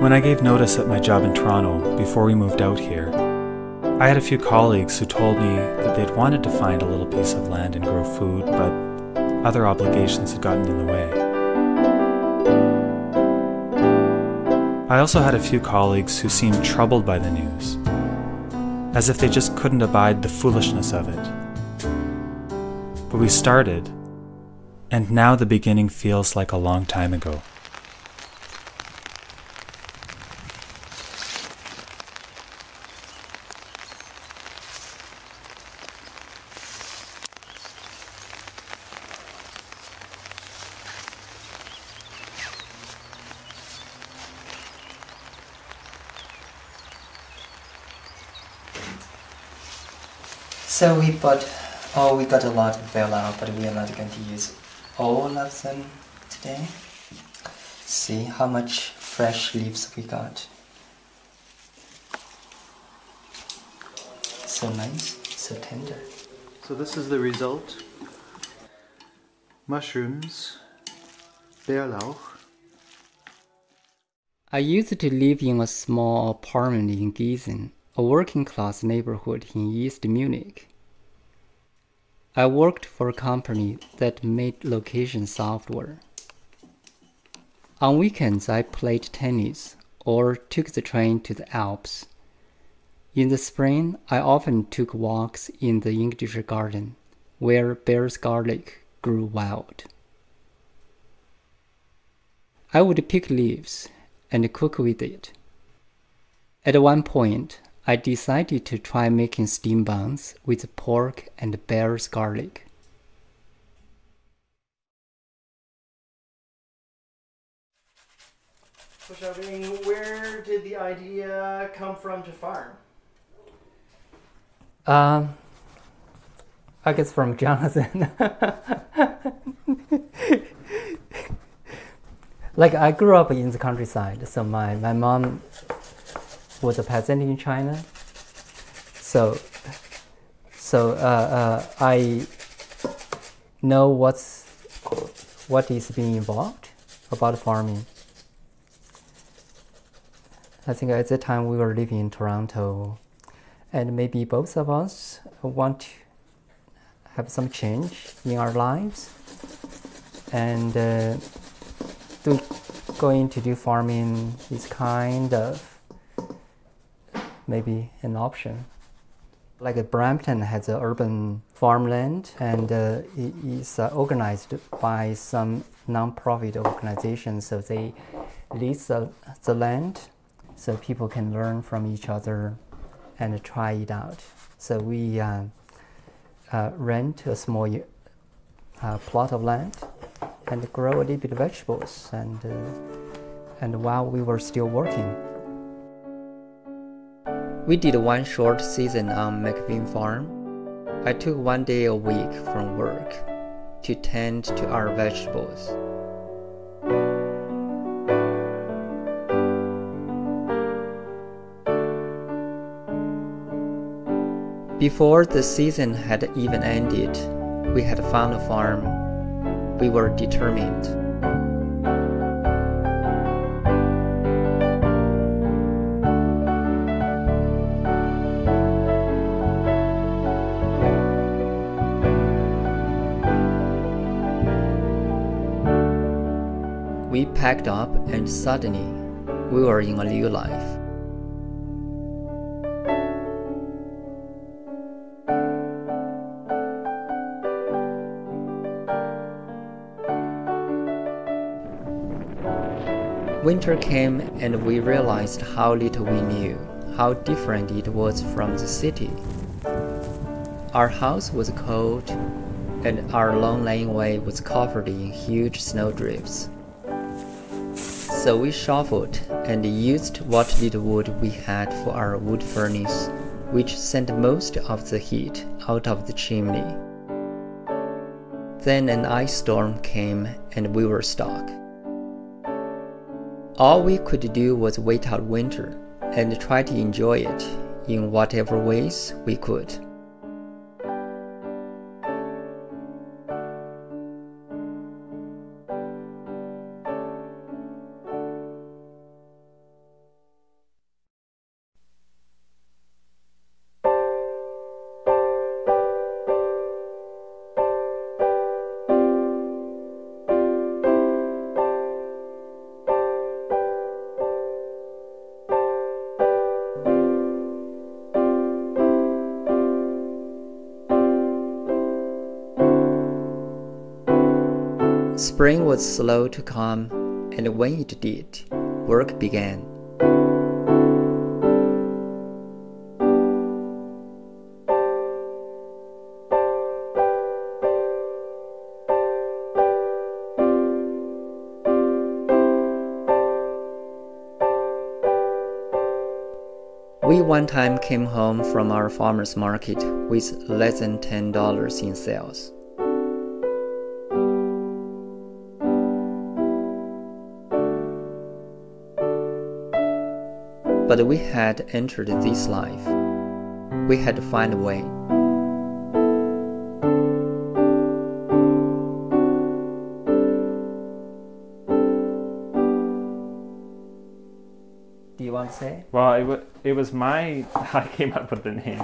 When I gave notice at my job in Toronto before we moved out here, I had a few colleagues who told me that they'd wanted to find a little piece of land and grow food, but other obligations had gotten in the way. I also had a few colleagues who seemed troubled by the news, as if they just couldn't abide the foolishness of it. But we started, and now the beginning feels like a long time ago. So we got a lot of whirlout, but we are not going to use all of them today. See how much fresh leaves we got. So nice, so tender. So this is the result. Mushrooms, Bärlauch. I used to live in a small apartment in Gießen, a working-class neighborhood in East Munich. I worked for a company that made location software. On weekends, I played tennis or took the train to the Alps. In the spring, I often took walks in the English garden, where bear's garlic grew wild. I would pick leaves and cook with it. At one point, I decided to try making steam buns with pork and bear's garlic. So Xiaobing, where did the idea come from to farm? I guess from Jonathan. Like, I grew up in the countryside, so my mom was a peasant in China. So I know what is being involved about farming. I think at the time we were living in Toronto, and maybe both of us want to have some change in our lives, and going to do farming is kind of maybe an option. Like Brampton has an urban farmland, and it is organized by some non-profit organizations, so they lease the land so people can learn from each other and try it out. So we rent a small plot of land and grow a little bit of vegetables, and while we were still working. We did one short season on McVean Farm. I took one day a week from work to tend to our vegetables. Before the season had even ended, we had found a farm. We were determined. We packed up, and suddenly we were in a new life. Winter came, and we realized how little we knew, how different it was from the city. Our house was cold, and our long laneway was covered in huge snowdrifts. So we shuffled and used what little wood we had for our wood furnace, which sent most of the heat out of the chimney. Then an ice storm came, and we were stuck. All we could do was wait out winter and try to enjoy it in whatever ways we could. Spring was slow to come, and when it did, work began. We one time came home from our farmer's market with less than $10 in sales. But we had entered this life. We had to find a way. Do you want to say? Well, it was I came up with the name.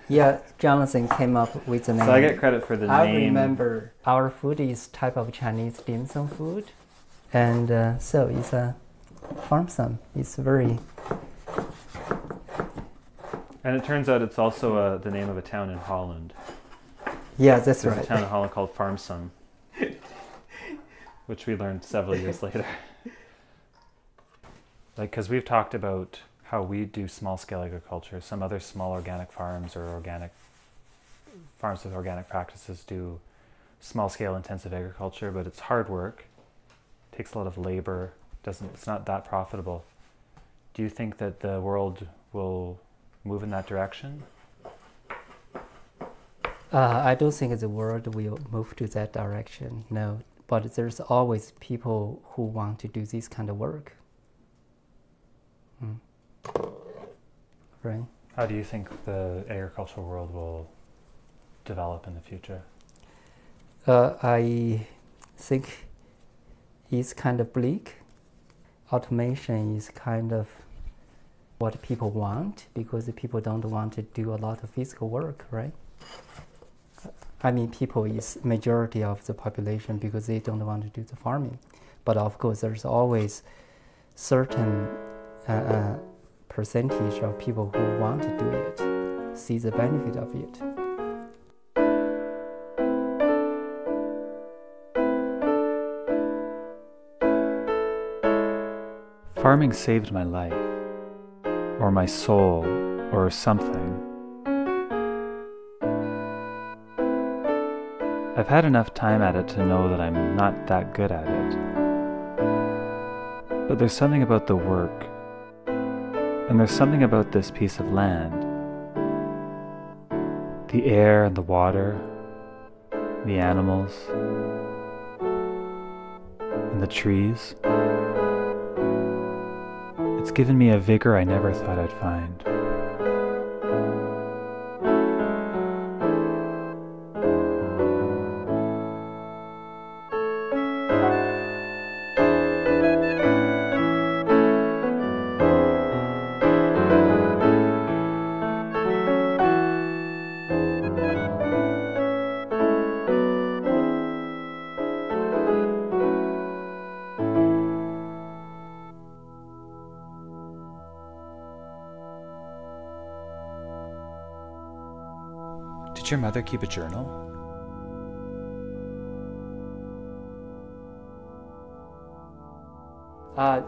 Yeah, Jonathan came up with the name. So I get credit for the I name. remember our food is type of Chinese dim sum food. And so it's a farm sum. It's very... And it turns out it's also the name of a town in Holland. Yeah, that's There's right. a town in Holland called Farmsum, which we learned several years later. Like, because we've talked about how we do small-scale agriculture. Some other small organic farms or organic farms with organic practices do small-scale intensive agriculture, but it's hard work. It takes a lot of labor. It's not that profitable. Do you think that the world will move in that direction? I don't think the world will move to that direction, no. But there's always people who want to do this kind of work. Right. How do you think the agricultural world will develop in the future? I think it's kind of bleak. Automation is kind of what people want because the people don't want to do a lot of physical work, right? I mean, people is majority of the population because they don't want to do the farming. But of course, there's always certain percentage of people who want to do it, see the benefit of it. Farming saved my life, or my soul, or something. I've had enough time at it to know that I'm not that good at it. But there's something about the work, and there's something about this piece of land. The air and the water, the animals, and the trees. It's given me a vigor I never thought I'd find. Did your mother keep a journal?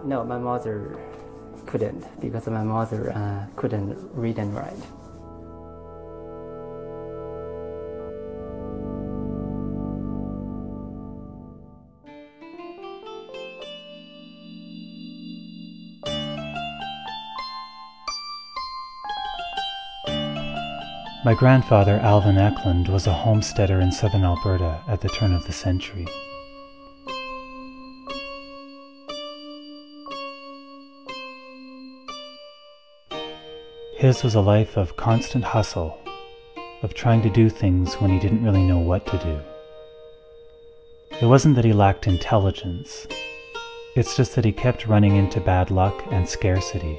No, my mother couldn't because my mother couldn't read and write. My grandfather, Alvin Eklund, was a homesteader in southern Alberta at the turn of the century. His was a life of constant hustle, of trying to do things when he didn't really know what to do. It wasn't that he lacked intelligence, it's just that he kept running into bad luck and scarcity.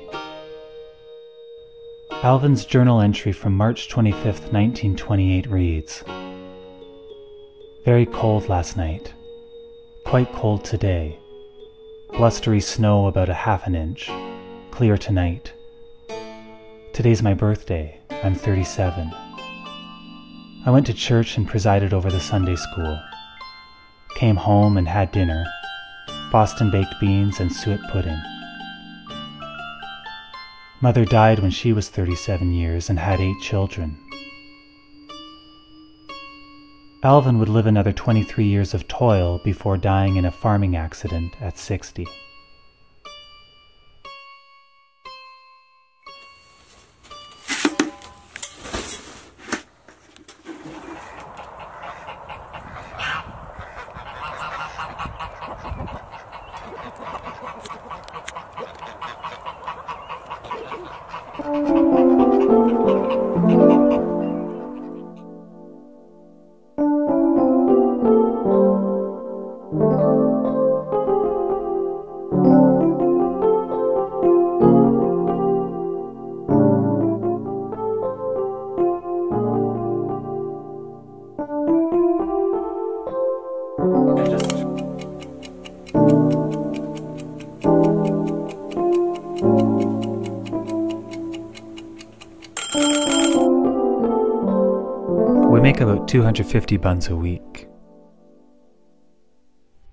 Alvin's journal entry from March 25th, 1928 reads, "Very cold last night. Quite cold today. Blustery snow about a half an inch. Clear tonight. Today's my birthday. I'm 37. I went to church and presided over the Sunday school. came home and had dinner, Boston baked beans and suet pudding. Mother died when she was 37 years and had 8 children. Alvin would live another 23 years of toil before dying in a farming accident at 60. We make about 250 buns a week.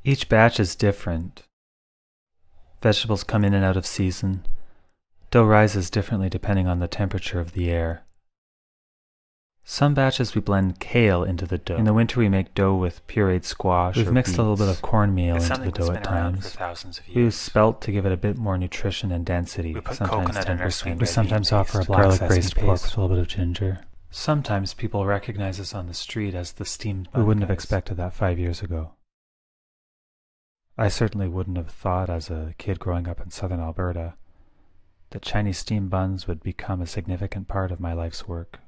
Each batch is different. Vegetables come in and out of season. Dough rises differently depending on the temperature of the air. Some batches we blend kale into the dough. In the winter we make dough with pureed squash. We've mixed a little bit of cornmeal into the dough at times. We use spelt to give it a bit more nutrition and density. We put Sometimes coconut in our 10%. sweet We sometimes offer a black garlic garlic braised pork with a little bit of ginger. Sometimes people recognize us on the street as the steamed bun. We wouldn't have expected that 5 years ago. I certainly wouldn't have thought as a kid growing up in southern Alberta that Chinese steamed buns would become a significant part of my life's work.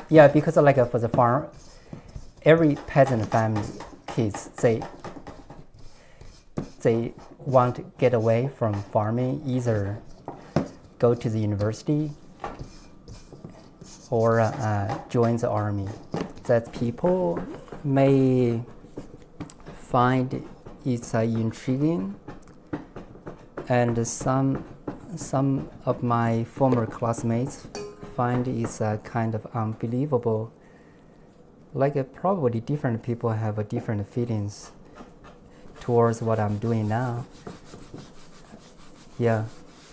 Yeah, because like for the farm, every peasant family kids, they want to get away from farming, either go to the university or join the army. That people may find it's intriguing, and some of my former classmates find it's kind of unbelievable. Like probably different people have different feelings towards what I'm doing now. Yeah,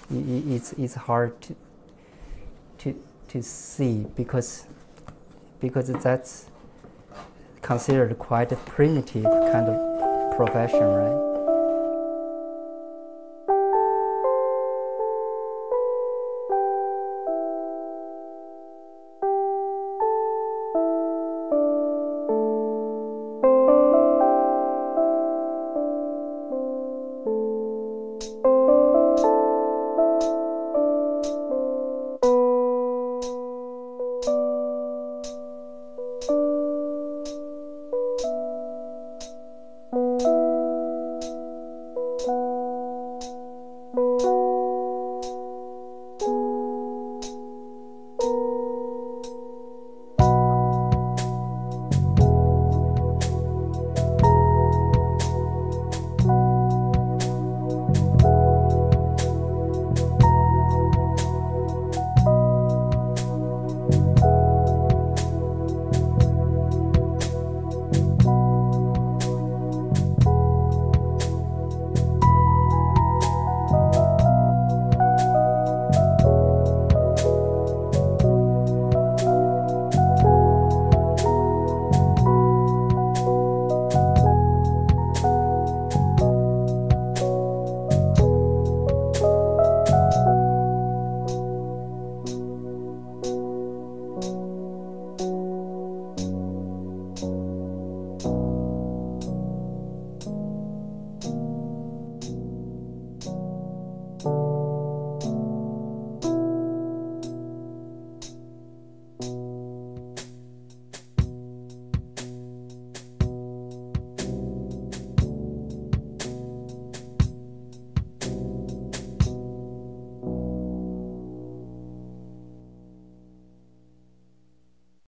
it's hard to see because that's considered quite a primitive kind of profession, right?